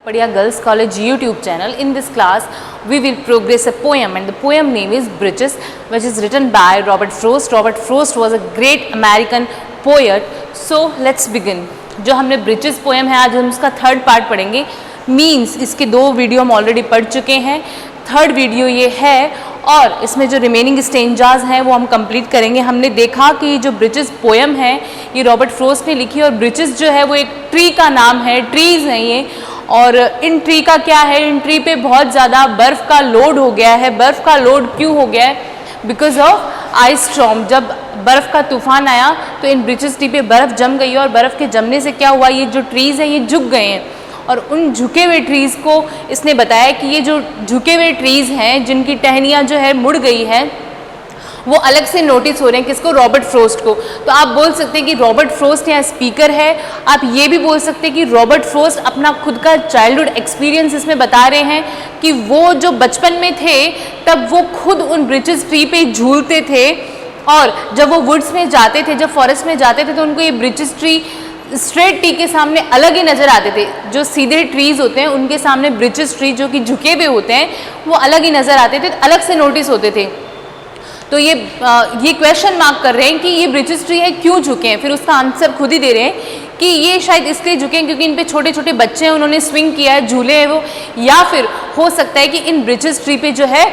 Padia Girls College YouTube channel. In this class, we will progress a poem, and the poem name is Bridges, which is written by Robert Frost. Robert Frost was a great American poet. So let's begin. जो हमने Bridges poem है, आज हम उसका third part पढ़ेंगे. Means इसके दो video हम ऑलरेडी पढ़ चुके हैं, थर्ड वीडियो ये है और इसमें जो रिमेनिंग स्टेंजाज हैं वो हम कंप्लीट करेंगे. हमने देखा कि जो ब्रिजेस पोएम है ये रॉबर्ट फ्रोस्ट ने लिखी और ब्रिजेस जो है वो एक ट्री का नाम है, ट्रीज़ हैं ये. और इन ट्री का क्या है, इन ट्री पे बहुत ज़्यादा बर्फ़ का लोड हो गया है. बर्फ़ का लोड क्यों हो गया है? Because of ice storm. जब बर्फ़ का तूफान आया तो इन ब्रिजेस ट्री पे बर्फ़ जम गई और बर्फ़ के जमने से क्या हुआ, ये जो ट्रीज़ हैं ये झुक गए हैं. और उन झुके हुए ट्रीज़ को इसने बताया कि ये जो झुके हुए ट्रीज़ हैं जिनकी टहनियाँ जो है मुड़ गई है वो अलग से नोटिस हो रहे हैं. किसको? रॉबर्ट फ्रोस्ट को. तो आप बोल सकते हैं कि रॉबर्ट फ्रोस्ट यहाँ स्पीकर है. आप ये भी बोल सकते हैं कि रॉबर्ट फ्रोस्ट अपना खुद का चाइल्डहुड एक्सपीरियंस इसमें बता रहे हैं कि वो जो बचपन में थे तब वो खुद उन ब्रिजेस ट्री पे झूलते थे और जब वो वुड्स में जाते थे, जब फॉरेस्ट में जाते थे तो उनको ये ब्रिजेस ट्री स्ट्रेट ट्री के सामने अलग ही नज़र आते थे. जो सीधे ट्रीज़ होते हैं उनके सामने ब्रिजेस ट्री जो कि झुके हुए होते हैं वो अलग ही नज़र आते थे, अलग से नोटिस होते थे. तो ये क्वेश्चन मार्क कर रहे हैं कि ये ब्रिजेस ट्री है क्यों झुके हैं. फिर उसका आंसर खुद ही दे रहे हैं कि ये शायद इसलिए झुके हैं क्योंकि इन पे छोटे छोटे बच्चे हैं, उन्होंने स्विंग किया है, झूले हैं वो. या फिर हो सकता है कि इन ब्रिजेस ट्री पे जो है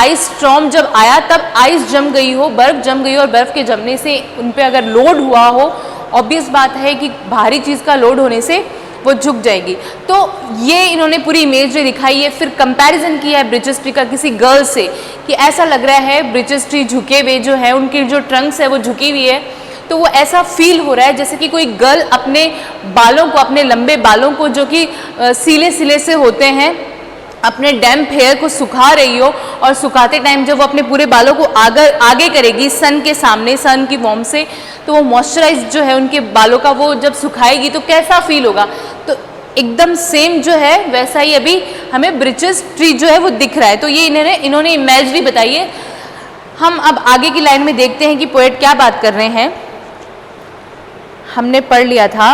आइस स्टॉर्म जब आया तब आइस जम गई हो, बर्फ़ जम गई हो और बर्फ़ के जमने से उन पे अगर लोड हुआ हो, ऑब्वियस बात है कि भारी चीज़ का लोड होने से वो झुक जाएगी. तो ये इन्होंने पूरी इमेजरी दिखाई है. फिर कंपैरिजन किया है ब्रिजेस ट्री का किसी गर्ल से कि ऐसा लग रहा है ब्रिजेस ट्री झुके हुए जो है, उनकी जो ट्रंक्स है वो झुकी हुई है. तो वो ऐसा फील हो रहा है जैसे कि कोई गर्ल अपने बालों को, अपने लंबे बालों को जो कि सीले सिले से होते हैं, अपने डैम्प हेयर को सुखा रही हो और सुखाते टाइम जब वो अपने पूरे बालों को आगे करेगी सन के सामने, सन की वार्म से, तो वो मॉइस्चराइज जो है उनके बालों का वो जब सुखाएगी तो कैसा फील होगा. तो एकदम सेम जो है वैसा ही अभी हमें ब्रिजेस ट्री जो है वो दिख रहा है. तो ये इन्होंने इमेजरी बताई है. हम अब आगे की लाइन में देखते हैं कि पोएट क्या बात कर रहे हैं. हमने पढ़ लिया था,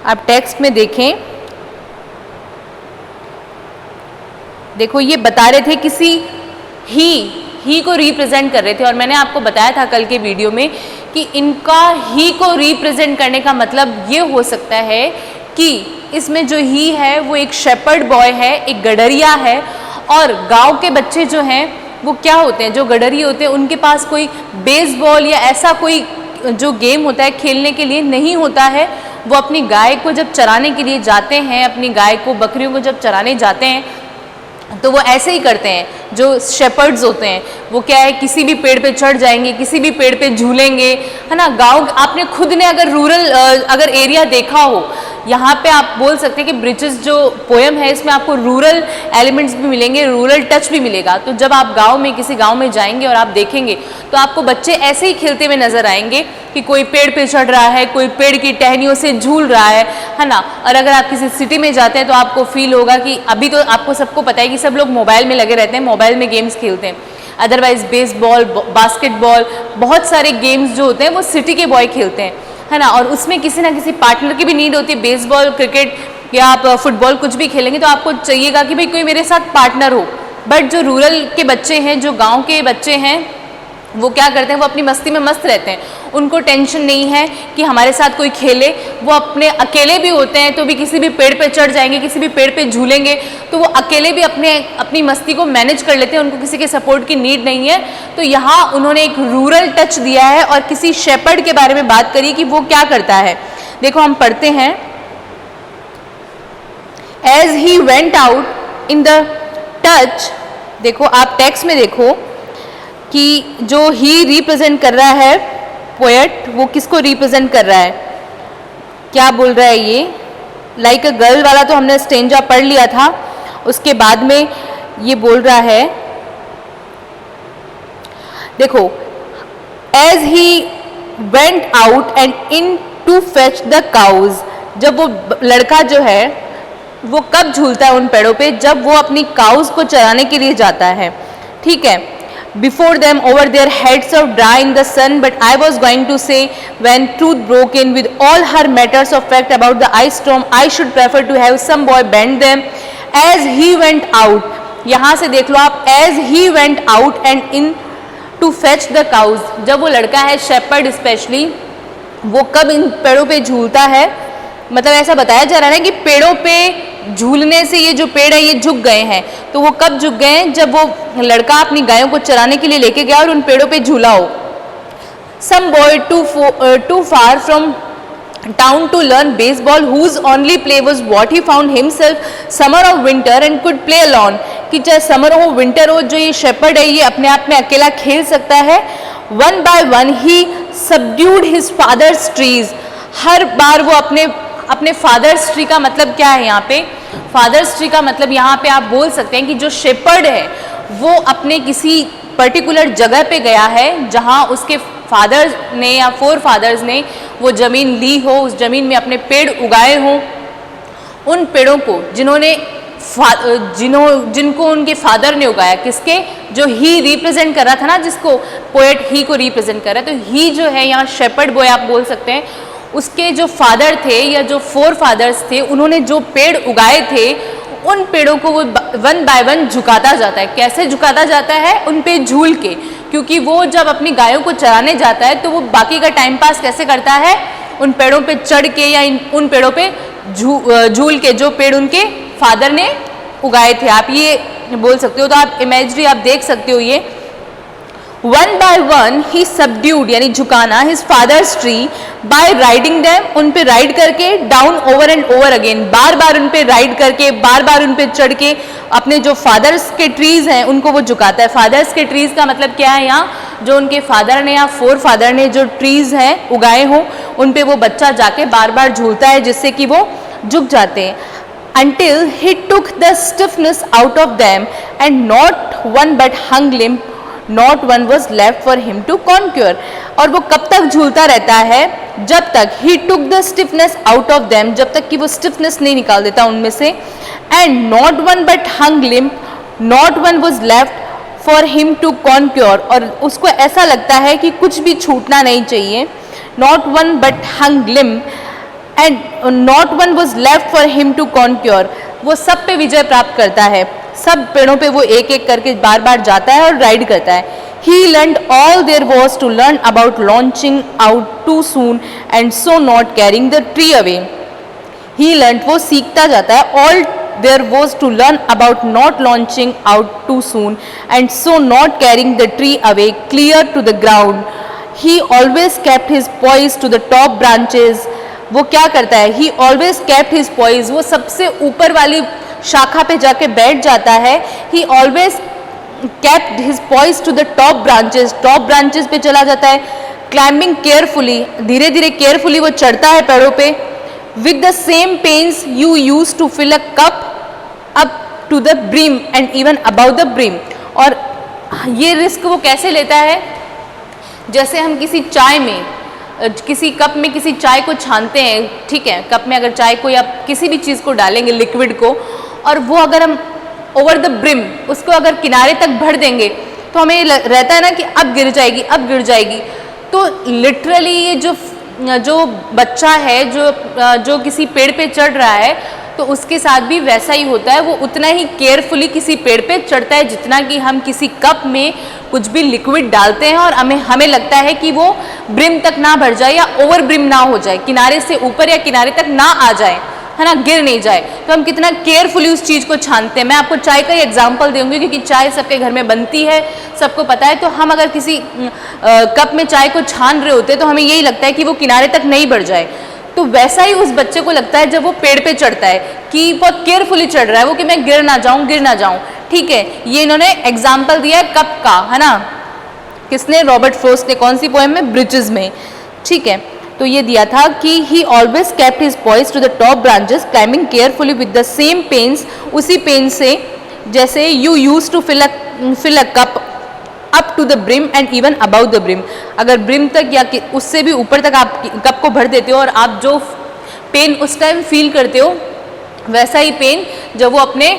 आप टेक्स्ट में देखें. देखो ये बता रहे थे किसी ही को रिप्रेजेंट कर रहे थे और मैंने आपको बताया था कल के वीडियो में कि इनका ही को रिप्रेजेंट करने का मतलब ये हो सकता है कि इसमें जो ही है वो एक शेपर्ड बॉय है, एक गडरिया है. और गांव के बच्चे जो हैं वो क्या होते हैं, जो गडरी होते हैं उनके पास कोई बेसबॉल या ऐसा कोई जो गेम होता है खेलने के लिए नहीं होता है. वो अपनी गाय को जब चराने के लिए जाते हैं, अपनी गाय को, बकरियों को जब चराने जाते हैं तो वो ऐसे ही करते हैं. जो शेपर्ड्स होते हैं वो क्या है, किसी भी पेड़ पे चढ़ जाएंगे, किसी भी पेड़ पे झूलेंगे, है ना. गांव आपने खुद ने अगर रूरल अगर एरिया देखा हो, यहाँ पे आप बोल सकते हैं कि ब्रिजेस जो पोएम है इसमें आपको रूरल एलिमेंट्स भी मिलेंगे, रूरल टच भी मिलेगा. तो जब आप गांव में किसी गांव में जाएंगे और आप देखेंगे तो आपको बच्चे ऐसे ही खेलते हुए नजर आएंगे कि कोई पेड़ पे चढ़ रहा है, कोई पेड़ की टहनियों से झूल रहा है ना. और अगर आप किसी सिटी में जाते हैं तो आपको फील होगा कि अभी तो आपको सबको पता है कि सब लोग मोबाइल में लगे रहते हैं, मोबाइल में गेम्स खेलते हैं. अदरवाइज बेसबॉल, बास्केटबॉल, बहुत सारे गेम्स जो होते हैं वो सिटी के बॉय खेलते हैं, है ना. और उसमें किसी ना किसी पार्टनर की भी नीड होती है. बेसबॉल, क्रिकेट या आप फुटबॉल कुछ भी खेलेंगे तो आपको चाहिएगा कि भाई कोई मेरे साथ पार्टनर हो. बट जो रूरल के बच्चे हैं, जो गांव के बच्चे हैं, वो क्या करते हैं, वो अपनी मस्ती में मस्त रहते हैं. उनको टेंशन नहीं है कि हमारे साथ कोई खेले. वो अपने अकेले भी होते हैं तो भी किसी भी पेड़ पे चढ़ जाएंगे, किसी भी पेड़ पे झूलेंगे, तो वो अकेले भी अपनी मस्ती को मैनेज कर लेते हैं. उनको किसी के सपोर्ट की नीड नहीं है. तो यहाँ उन्होंने एक रूरल टच दिया है और किसी शेपर्ड के बारे में बात करी कि वो क्या करता है. देखो हम पढ़ते हैं. As he went out in the touch. देखो आप टेक्स्ट में देखो कि जो ही रिप्रेजेंट कर रहा है पोएट, वो किसको रिप्रेजेंट कर रहा है, क्या बोल रहा है ये. लाइक अ गर्ल वाला तो हमने स्टेंजा पढ़ लिया था. उसके बाद में ये बोल रहा है, देखो, as he went out and in to fetch the cows. जब वो लड़का जो है वो कब झूलता है उन पेड़ों पे, जब वो अपनी काउज को चराने के लिए जाता है. ठीक है. before them over their heads of dry in the sun, but I was going to say, when truth broke in with all her matters of fact about the ice storm, I should prefer to have some boy bend them as he went out. यहाँ से देख लो आप, as he went out and in to fetch the cows. जब वो लड़का है shepherd specially, वो कब इन पेड़ों पे झूलता है, मतलब ऐसा बताया जा रहा है कि पेड़ों पे झूलने से ये जो पेड़ है ये झुक गए हैं. तो वो कब झुक गए हैं, जब वो लड़का अपनी गायों को चराने के लिए लेके गया और उन पेड़ों पे झूला हो. Some boy too far from town to learn baseball, whose only play was what he found himself summer or winter and could play alone. कि चाहे समर हो विंटर हो, जो ये शेपर्ड है ये अपने आप में अकेला खेल सकता है. One by one he subdued his fathers trees. हर बार वो अपने फादर्स ट्री का मतलब क्या है यहाँ पे, फादर्स ट्री का मतलब यहाँ पे आप बोल सकते हैं कि जो शेपर्ड है वो अपने किसी पर्टिकुलर जगह पे गया है जहाँ उसके फादर्स ने या फोर फादर्स ने वो ज़मीन ली हो, उस ज़मीन में अपने पेड़ उगाए हों. उन पेड़ों को जिनको उनके फादर ने उगाया, किसके, जो ही रिप्रेजेंट कर रहा था ना, जिसको पोएट ही को रिप्रेजेंट कर रहा है, तो ही जो है यहाँ शेपर्ड बॉय आप बोल सकते हैं. उसके जो फादर थे या जो फोर फादर्स थे, उन्होंने जो पेड़ उगाए थे उन पेड़ों को वो वन बाय वन झुकाता जाता है. कैसे झुकाता जाता है, उन पे झूल के, क्योंकि वो जब अपनी गायों को चराने जाता है तो वो बाकी का टाइम पास कैसे करता है, उन पेड़ों पे चढ़ के या उन पेड़ों पे झूल के, जो पेड़ उनके फादर ने उगाए थे. आप ये बोल सकते हो. तो आप इमेजरी आप देख सकते हो ये. One by one he subdued यानी झुकाना his fathers tree by riding them, उन पे राइड करके, down over and over again, बार बार उन पे राइड करके, बार बार उन पे चढ़ के अपने जो फादर्स के ट्रीज हैं उनको वो झुकाता है. फादर्स के ट्रीज का मतलब क्या है, यहाँ जो उनके फादर ने या फोर फादर ने जो ट्रीज हैं उगाए हों उन पे वो बच्चा जाके बार बार झूलता है जिससे कि वो झुक जाते हैं. Until he took the stiffness out of them and not one but hung limp, not one was left for him to conquer. और वो कब तक झूलता रहता है, जब तक he took the stiffness out of them, जब तक कि वो stiffness नहीं निकाल देता उनमें से, and not one but hung limp, not one was left for him to conquer. और उसको ऐसा लगता है कि कुछ भी छूटना नहीं चाहिए. not one but hung limp and not one was left for him to conquer. वो सब पे विजय प्राप्त करता है, सब पेड़ों पे वो एक एक करके बार बार जाता है और राइड करता है. He learned all there was to learn about launching out too soon and so not carrying the tree away. He learned, वो सीखता जाता है, all there was to learn about not launching out too soon and so not carrying the tree away clear to the ground. He always kept his poise to the top branches. वो क्या करता है, he always kept his poise, वो सबसे ऊपर वाली शाखा पे जाके बैठ जाता है. He always kept his poise to the top branches पे चला जाता है. क्लाइंबिंग केयरफुली, धीरे धीरे केयरफुली वो चढ़ता है पेड़ों पे. With the same pains you use to fill a cup up to the brim and even about the brim. और ये रिस्क वो कैसे लेता है, जैसे हम किसी चाय में, किसी कप में किसी चाय को छानते हैं, ठीक है, कप में अगर चाय को या किसी भी चीज़ को डालेंगे लिक्विड को, और वो अगर हम ओवर द ब्रिम उसको अगर किनारे तक भर देंगे तो हमें रहता है ना कि अब गिर जाएगी. तो लिटरली ये जो बच्चा है जो किसी पेड़ पे चढ़ रहा है तो उसके साथ भी वैसा ही होता है. वो उतना ही केयरफुली किसी पेड़ पे चढ़ता है जितना कि हम किसी कप में कुछ भी लिक्विड डालते हैं और हमें लगता है कि वो ब्रिम तक ना भर जाए या ओवर ब्रिम ना हो जाए, किनारे से ऊपर या किनारे तक ना आ जाए, है ना, गिर नहीं जाए. तो हम कितना केयरफुली उस चीज़ को छानते हैं. मैं आपको चाय का ही एग्जाम्पल दूंगी क्योंकि चाय सबके घर में बनती है, सबको पता है. तो हम अगर किसी कप में चाय को छान रहे होते हैं तो हमें यही लगता है कि वो किनारे तक नहीं बढ़ जाए. तो वैसा ही उस बच्चे को लगता है जब वो पेड़ पे चढ़ता है कि बहुत केयरफुली चढ़ रहा है वो, कि मैं गिर ना जाऊं. ठीक है, ये इन्होंने एग्जाम्पल दिया है कप का, है ना, किसने, रॉबर्ट फ्रोस्ट ने. कौन सी पोएम में, ब्रिजेस में. ठीक है, तो ये दिया था कि he always kept his poise to the top branches climbing carefully with the same pains, उसी पेन से जैसे you use to fill a cup up to the brim and even about the brim. अगर brim तक या उससे भी ऊपर तक आप कप को भर देते हो और आप जो पेन उस टाइम फील करते हो वैसा ही पेन जब वो अपने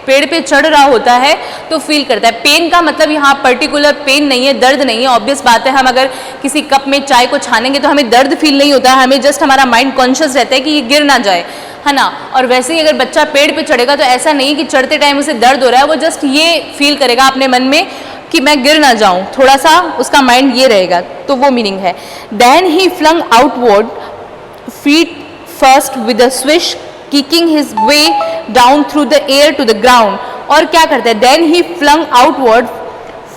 पेड़ पे चढ़ रहा होता है तो फील करता है। पेन का मतलब यहाँ पर्टिकुलर पेन नहीं है, दर्द नहीं है। ऑब्वियस बात है, हम अगर किसी कप में चाय को छानेंगे तो हमें दर्द फील नहीं होता है, हमें जस्ट हमारा माइंड कॉन्शियस रहता है कि ये गिर ना जाए, है ना। और वैसे ही अगर बच्चा पेड़ पे चढ़ेगा तो ऐसा नहीं कि चढ़ते टाइम उसे दर्द हो रहा है, वो जस्ट ये फील करेगा अपने मन में कि मैं गिर ना जाऊं, थोड़ा सा उसका माइंड ये रहेगा, तो वो मीनिंग है। Then he flung outward feet first with a swish kicking his way down through the air to the ground. और क्या करता है, then he flung outward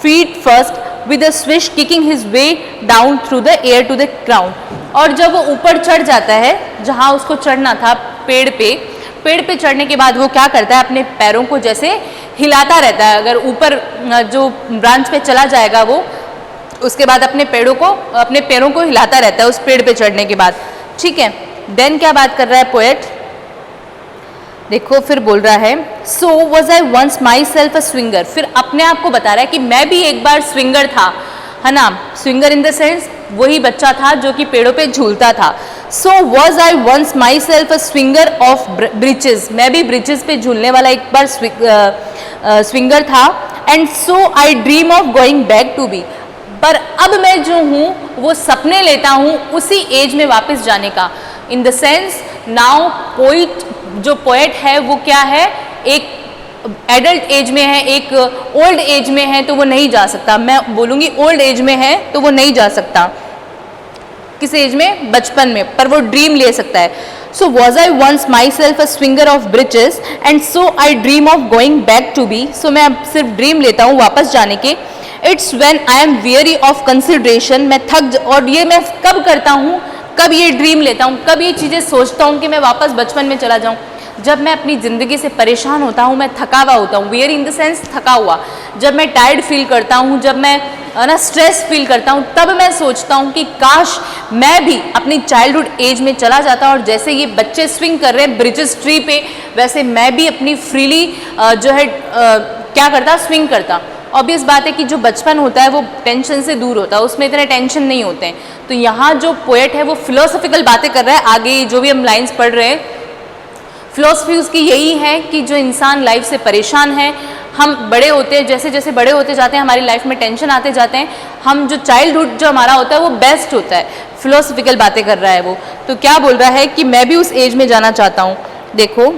feet first with a swish kicking his way down through the air to the ground. और जब वो ऊपर चढ़ जाता है जहाँ उसको चढ़ना था पेड़ पे चढ़ने के बाद वो क्या करता है, अपने पैरों को जैसे हिलाता रहता है। अगर ऊपर जो ब्रांच पे चला जाएगा वो, उसके बाद अपने पैरों को हिलाता रहता है उस पेड़ पे चढ़ने के बाद, ठीक है। देन क्या बात कर रहा है पोएट, देखो फिर बोल रहा है, so was I once myself a swinger. फिर अपने आप को बता रहा है कि मैं भी एक बार स्विंगर था, है ना। स्विंगर इन द सेंस वही बच्चा था जो कि पेड़ों पे झूलता था। So was I once myself a swinger of birches. मैं भी ब्रिचेस पे झूलने वाला एक बार स्विंगर था। And so I dream of going back to be. पर अब मैं जो हूँ वो सपने लेता हूँ उसी एज में वापस जाने का। इन द सेंस नाउ पोएट है वो क्या है, एक एडल्ट एज में है, एक ओल्ड एज में है, तो वो नहीं जा सकता। मैं बोलूँगी ओल्ड एज में है तो वो नहीं जा सकता। किस एज में, बचपन में, पर वो ड्रीम ले सकता है। So was I once myself a swinger of birches and so I dream of going back to be. सो मैं अब सिर्फ ड्रीम लेता हूँ वापस जाने के। It's when I am weary of consideration. मैं और ये मैं कब करता हूँ, कब ये ड्रीम लेता हूँ, कब ये चीज़ें सोचता हूँ कि मैं वापस बचपन में चला जाऊँ, जब मैं अपनी ज़िंदगी से परेशान होता हूँ, मैं थका हुआ होता हूँ, वेयर इन द सेंस थका हुआ, जब मैं टायर्ड फील करता हूँ, जब मैं ना स्ट्रेस फील करता हूँ, तब मैं सोचता हूँ कि काश मैं भी अपनी चाइल्डहुड एज में चला जाता। और जैसे ये बच्चे स्विंग कर रहे हैं ब्रिजेस ट्री पे, वैसे मैं भी अपनी फ्रीली जो है क्या करता, स्विंग करता। ऑब्वियस बात है कि जो बचपन होता है वो टेंशन से दूर होता है, उसमें इतने टेंशन नहीं होते हैं। तो यहाँ जो पोएट है वो फिलोसॉफिकल बातें कर रहा है। आगे जो भी हम लाइन्स पढ़ रहे हैं, फिलोसफी उसकी यही है कि जो इंसान लाइफ से परेशान है, हम बड़े होते हैं, जैसे जैसे बड़े होते जाते हैं हमारी लाइफ में टेंशन आते जाते हैं, हम जो चाइल्डहुड जो हमारा होता है वो बेस्ट होता है। फिलोसफिकल बातें कर रहा है वो। तो क्या बोल रहा है कि मैं भी उस एज में जाना चाहता हूँ। देखो,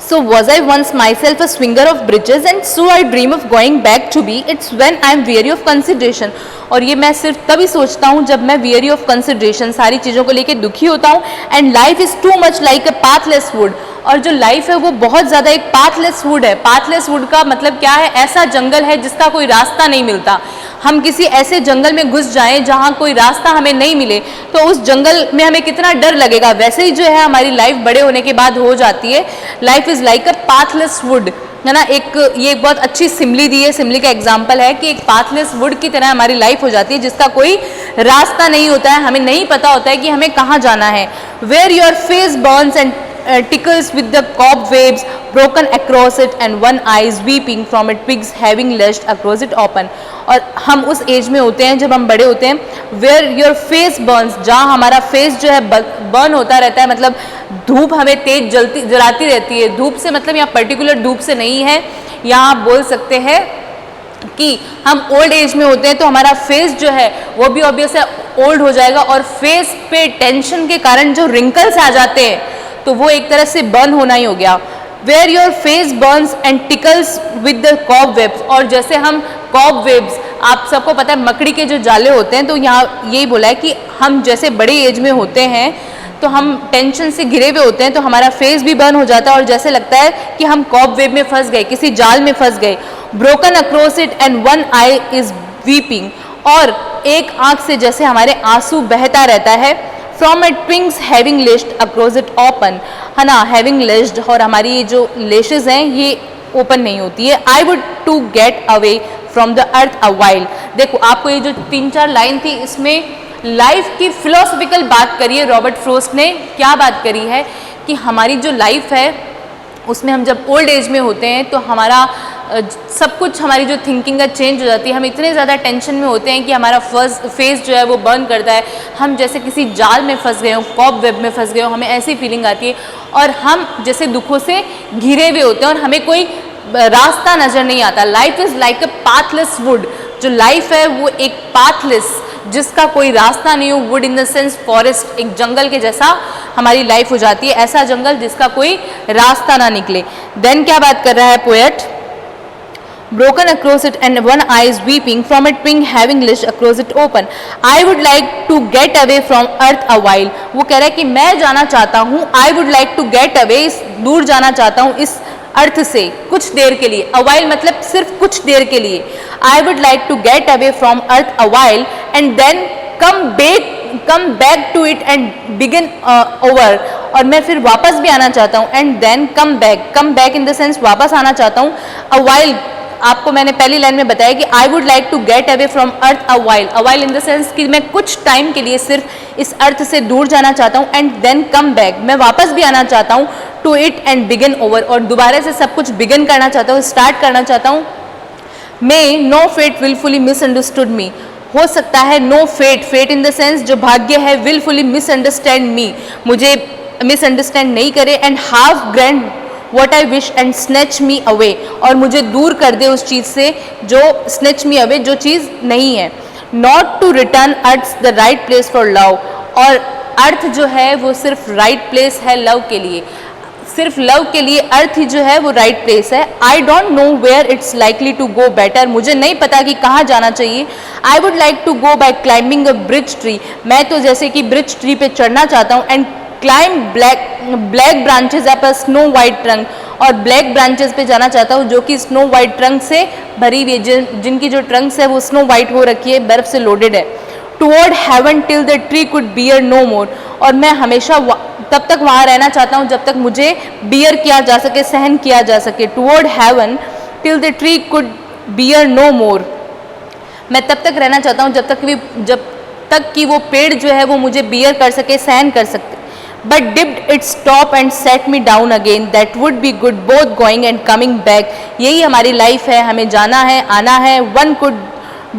so was I once myself a swinger of bridges and so I dream of going back to be. It's when I am weary of consideration. और ये मैं सिर्फ तभी सोचता हूँ जब मैं weary of consideration, सारी चीज़ों को लेके दुखी होता हूँ। and life is too much like a pathless wood. और जो लाइफ है वो बहुत ज़्यादा एक पाथलेस वुड है। पाथलेस वुड का मतलब क्या है, ऐसा जंगल है जिसका कोई रास्ता नहीं मिलता। हम किसी ऐसे जंगल में घुस जाएं जहाँ कोई रास्ता हमें नहीं मिले तो उस जंगल में हमें कितना डर लगेगा। वैसे ही जो है हमारी लाइफ बड़े होने के बाद हो जाती है। Life is like a pathless would, है ना। ये एक बहुत अच्छी सिमली दी है, सिमली का एग्जाम्पल है कि एक पाथलेस वुड की तरह हमारी लाइफ हो जाती है जिसका कोई रास्ता नहीं होता है, हमें नहीं पता होता है कि हमें कहाँ जाना है। Where your face burns and tickles with the cobwebs broken across it and one eye is weeping from it pigs having lashed across it open. और हम उस एज में होते हैं जब हम बड़े होते हैं, where your face burns, जहाँ हमारा फेस जो है बर्न होता रहता है, मतलब धूप हमें तेज जलाती रहती है। धूप से मतलब यहाँ पर्टिकुलर धूप से नहीं है, यहाँ आप बोल सकते हैं कि हम ओल्ड एज में होते हैं तो हमारा फेस जो है वो भी ऑब्वियस है ओल्ड हो जाएगा। और फेस पे टेंशन के कारण जो रिंकल्स आ जाते हैं तो वो एक तरह से बर्न होना ही हो गया। Where your face burns and tickles with the cobwebs. और जैसे हम कॉबवेब्स, आप सबको पता है मकड़ी के जो जाले होते हैं, तो यहाँ यही बोला है कि हम जैसे बड़े एज में होते हैं तो हम टेंशन से घिरे हुए होते हैं तो हमारा फेस भी बर्न हो जाता है और जैसे लगता है कि हम कॉबवेब में फंस गए, किसी जाल में फंस गए। Broken across it and one I is weeping. और एक आंख से जैसे हमारे आंसू बहता रहता है। From it wings having लेस्ड across it open, है ना, हैविंग लेस्ड। और हमारी ये जो लेशेज हैं ये ओपन नहीं होती है। I would to get away from the earth a while. देखो आपको ये जो 3-4 लाइन थी इसमें लाइफ की फिलोसफिकल बात करी है रॉबर्ट फ्रोस्ट ने। क्या बात करी है कि हमारी जो लाइफ है उसमें हम जब ओल्ड एज में होते हैं तो हमारा सब कुछ हमारी जो थिंकिंग है चेंज हो जाती है। हम इतने ज़्यादा टेंशन में होते हैं कि हमारा फेस जो है वो बर्न करता है, हम जैसे किसी जाल में फंस गए हो, कॉब वेब में फंस गए हो, हमें ऐसी फीलिंग आती है और हम जैसे दुखों से घिरे हुए होते हैं और हमें कोई रास्ता नज़र नहीं आता। Life is like a pathless would, जो लाइफ है वो एक पाथलेस, जिसका कोई रास्ता नहीं हो, would in the sense forest, एक जंगल के जैसा हमारी लाइफ हो जाती है, ऐसा जंगल जिसका कोई रास्ता ना निकले। देन क्या बात कर रहा है poet, broken across it and one eye is weeping from it being having lish across it open. I would like to get away from earth a while. वो कह रहा है कि मैं जाना चाहता हूँ, I would like to get away, दूर जाना चाहता हूँ इस अर्थ से कुछ देर के लिए। a while मतलब सिर्फ कुछ देर के लिए। I would like to get away from earth a while and then come back to it and begin over. और मैं फिर वापस भी आना चाहता हूँ and then come back in the sense वापस आना चाहता हूँ। a while आपको मैंने पहली लाइन में बताया कि I would like to get away from earth a while in the sense कि मैं कुछ टाइम के लिए सिर्फ इस अर्थ से दूर जाना चाहता हूँ एंड देन कम बैक, मैं वापस भी आना चाहता हूँ to it and begin over, और दोबारा से सब कुछ बिगिन करना चाहता हूँ, स्टार्ट करना चाहता हूँ। May no fate wilfully misunderstood me, हो सकता है no fate in the sense जो भाग्य है विलफुली मिसअंडरस्टैंड मी, मुझे मिसअंडरस्टैंड नहीं करे, and half grand what I wish and snatch me away, और मुझे दूर कर दे उस चीज़ से जो स्नैच मी अवे, जो चीज़ नहीं है। Not to return earth the right place for love, और अर्थ जो है वो सिर्फ राइट प्लेस है लव के लिए, सिर्फ लव के लिए अर्थ ही जो है वो राइट प्लेस है। I don't know where it's likely to go better, मुझे नहीं पता कि कहाँ जाना चाहिए। I would like to go by climbing a birch tree, मैं तो जैसे कि ब्रिज ट्री पे चढ़ना चाहता हूँ, and climb black branches up a snow white trunk, और ब्लैक ब्रांचेस पे जाना चाहता हूँ जो कि स्नो वाइट ट्रंक से भरी हुई है, जिनकी जो ट्रंक्स है वो स्नो वाइट हो रखी है, बर्फ से लोडेड है। Toward heaven till the tree could bear no more, और मैं हमेशा तब तक वहाँ रहना चाहता हूँ जब तक मुझे बियर किया जा सके, सहन किया जा सके। Toward heaven till the tree could bear no more, मैं तब तक रहना चाहता हूँ जब तक कि वो पेड़ जो है वो मुझे बियर कर सके, सहन कर सके। But dipped its top and set me down again, that would be good both going and coming back. यही हमारी लाइफ है, हमें जाना है, आना है। One could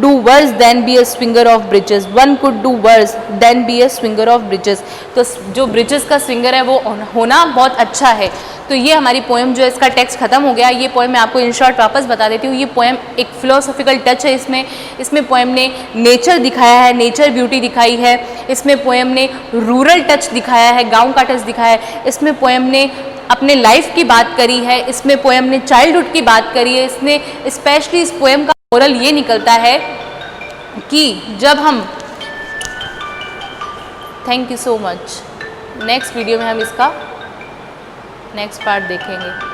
do worse than be a swinger of bridges. One could do worse than be a swinger of bridges. तो जो ब्रिजेस का स्विंगर है वो होना बहुत अच्छा है। तो ये हमारी पोएम जो है, इसका टेक्स्ट खत्म हो गया। ये पोएम मैं आपको इन शॉर्ट वापस बता देती हूँ। ये पोएम एक फिलोसॉफिकल टच है इसमें पोएम ने नेचर दिखाया है, नेचर ब्यूटी दिखाई है। इसमें पोएम ने रूरल टच दिखाया है, गाँव का टच दिखाया है। इसमें पोएम ने अपने लाइफ की बात करी है, इसमें पोएम ने चाइल्डहुड की बात करी है। इसने स्पेशली इस पोएम का मोरल ये निकलता है कि जब हम, thank you so much, next video में हम इसका नेक्स्ट पार्ट देखेंगे।